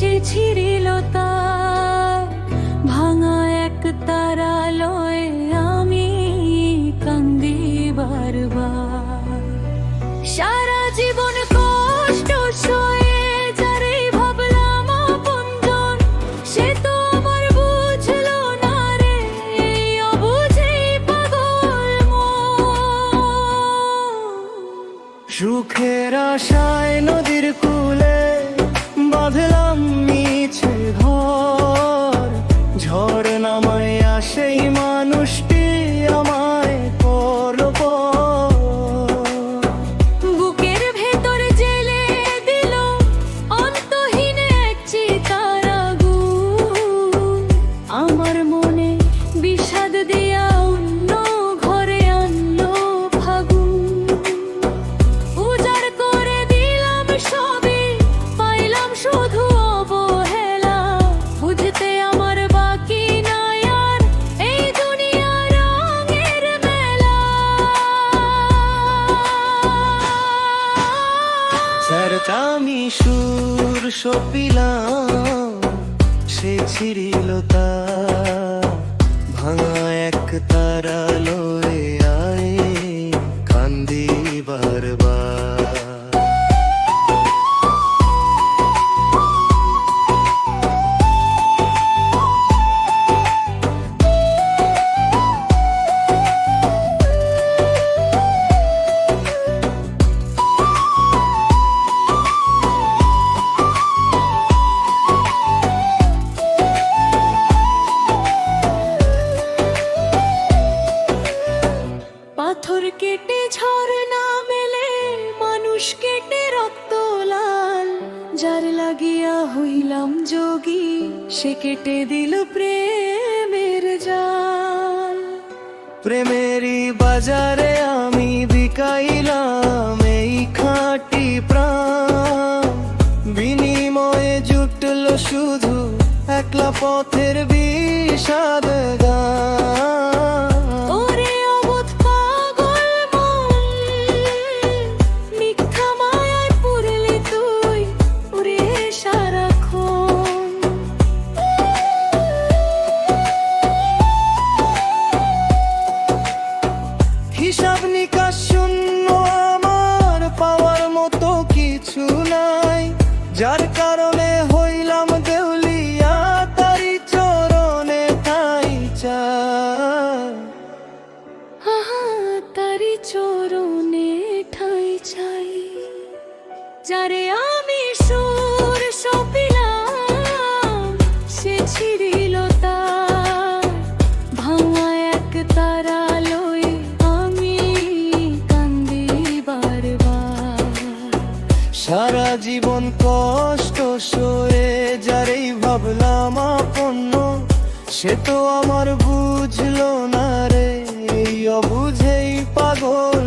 সে ছিঁড়িল তার ভাঙা এক তারালয়ে আমি কান্দি বারবার। সারা জীবন কষ্ট সয়ে যারে ভাবলাম আপনজন, সে তো আমার বুঝলো না রে, অবুঝেই পাগল মন। সুখের আশায় নদীর কূলে বাঁধলাম মিছে ঘর, ঝড় নামাইয়া সেই মানুষটি আমায় করল পর। বুকের ভেতর জেলে দিল অন্তহীন এক চিতার আগুন, আমার মনে বিষাদ দিয়া অন্য ঘরে আনলো ফাগুন। উজাড় করে দিলাম সবই, পাইলাম শুধু অবহেলা, বুঝতে আমার বাকি নাই আর এই দুনিয়া রঙের মেলা। স্যারটা আমি সুর সপিলাম, সে ছিঁড়িল তার ভাঙা এক তারালয়ে আয় কান্দি বারবার। পাথর কেটে ঝরনা মেলে, মানুষ কেটে রক্ত লাল, যার লাগিয়া হইলাম যোগী সে কেটে দিল প্রেমের জাল। প্রেমেরই বাজারে আমি বিকাইলাম এই খাঁটি প্রাণ, বিনিময়ে জুটল শুধু একলা পথের বিষাদ গান। ওরে অবোধ পাগল মন, মিথ্যা মায়ায় পুরলি তুই ওরে সারাক্ষণ। হিসাব নিকাশ শূন্য, আমার পাওয়ার মতো কিছু নাই, যার কারণে হইলাম দেউলিয়া তারি চরণে ঠাই চাই। আহা, তারি চরণে ঠাই চাই, যারে আমি সুর সপিলাম সে ছিঁড়িল তার ভাঙা এক তারালয়ে আমি কান্দি বারবার। সারা জীবন কষ্ট সয়ে যারেই ভাবলাম আপন্ন, সে তো আমার বুঝলো না রে, এই অবুঝেই পাগল।